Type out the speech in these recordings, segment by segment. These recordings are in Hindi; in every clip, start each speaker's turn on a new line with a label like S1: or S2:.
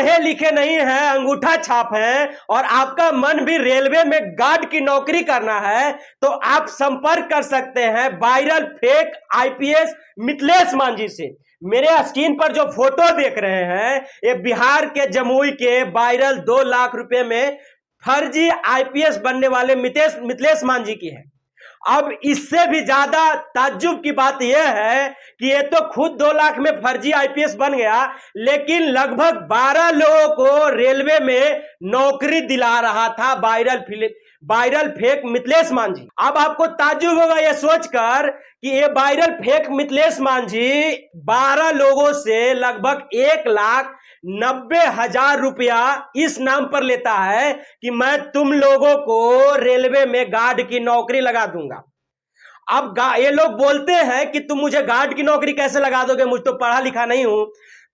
S1: पढ़े लिखे नहीं हैं, अंगूठा छाप हैं और आपका मन भी रेलवे में गार्ड की नौकरी करना है, तो आप संपर्क कर सकते हैं viral fake IPS Mithilesh Manjhi से। मेरे स्क्रीन पर जो फोटो देख रहे हैं, ये बिहार के जमुई के वायरल 2 लाख रुपए में फर्जी आईपीएस बनने वाले मिथिलेश मांझी की है। अब इससे भी ज्यादा ताज्जुब की बात यह है कि ये तो खुद 2 लाख में फर्जी आईपीएस बन गया, लेकिन लगभग 12 लोगों को रेलवे में नौकरी दिला रहा था वायरल फेक मिथिलेश मांझी। अब आपको ताज्जुब होगा यह सोचकर कि ये वायरल फेक मिथिलेश मांझी 12 लोगों से लगभग 1,90,000 रुपया इस नाम पर लेता है कि मैं तुम लोगों को रेलवे में गार्ड की नौकरी लगा दूंगा। अब ये लोग बोलते हैं कि तुम मुझे गार्ड की नौकरी कैसे लगा दोगे, मुझ तो पढ़ा लिखा नहीं हूं।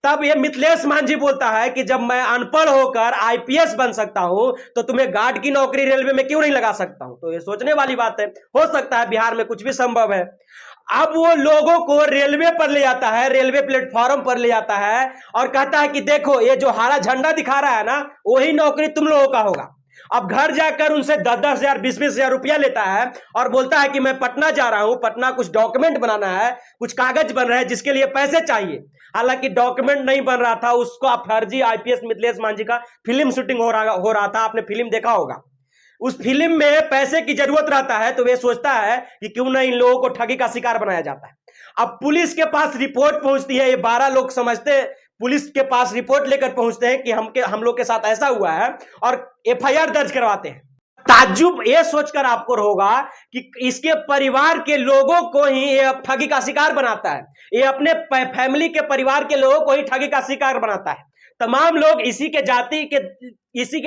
S1: तब ये मिथिलेश मांझी बोलता है कि जब मैं अनपढ़ होकर आईपीएस बन सकता हूं तो तुम्हें गार्ड की नौकरी रेलवे में क्यों नहीं लगा सकता हूं। तो ये सोचने वाली बात है, हो सकता है बिहार में कुछ भी संभव है। अब वो लोगों को रेलवे पर ले जाता है, रेलवे प्लेटफॉर्म पर ले जाता है और कहता है कि देखो ये जो हरा झंडा दिखा रहा है ना, वही नौकरी तुम लोगों का होगा। अब घर जाकर उनसे 10-10 हजार 20-20 हजार रुपया लेता है और बोलता है कि मैं पटना जा रहा हूं, पटना कुछ डॉक्यूमेंट बनाना है, कुछ कागज बन रहे हैं जिसके लिए पैसे चाहिए। हालांकि डॉक्यूमेंट नहीं बन रहा था, उसको फर्जी आईपीएस मिथिलेश मांझी का फिल्म शूटिंग हो रहा था। आपने फिल्म देखा होगा। उस फिल्म में पैसे की जरूरत रहता है तो वे सोचता है कि क्यों ना इन लोगों को ठगी का शिकार बनाया जाता है। अब पुलिस के पास रिपोर्ट पहुंचती है, ये 12 लोग समझते हैं, पुलिस के पास रिपोर्ट लेकर पहुंचते हैं कि हम लोग के साथ ऐसा हुआ है और एफआईआर दर्ज करवाते हैं। ताज्जुब ये सोचकर आपको होगा कि इसके परिवार के लोगों को ही ये ठगी का शिकार बनाता है, ये अपने फैमिली के परिवार के लोगों को ही ठगी का शिकार बनाता है। तमाम लोग इसी के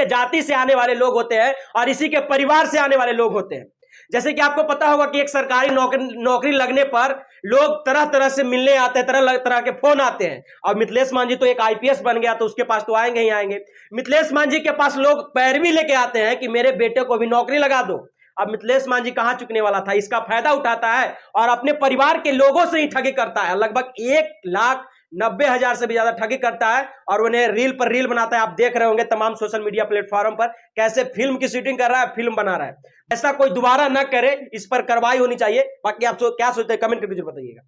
S1: जाति से आने वाले लोग होते हैं और इसी के परिवार से आने वाले लोग होते हैं। जैसे कि आपको पता होगा कि एक सरकारी नौकरी लगने पर लोग तरह तरह से मिलने आते हैं, तरह तरह के फोन आते हैं। और मिथिलेश मांझी तो एक आईपीएस बन गया तो उसके पास तो आएंगे ही आएंगे। मिथिलेश मांझी के पास लोग पैरवी लेके आते हैं कि मेरे बेटे को भी नौकरी लगा दो। अब मिथिलेश मांझी कहां चुकने वाला था, इसका फायदा उठाता है और अपने परिवार के लोगों से ही ठगी करता है। लगभग 1,90,000 से भी ज्यादा ठगी करता है और उन्हें रील पर रील बनाता है। आप देख रहे होंगे तमाम सोशल मीडिया प्लेटफॉर्म पर कैसे फिल्म की शूटिंग कर रहा है, फिल्म बना रहा है। ऐसा कोई दोबारा ना करे, इस पर कार्रवाई होनी चाहिए। बाकी आप क्या सोचते हैं कमेंट करके जरूर बताइएगा।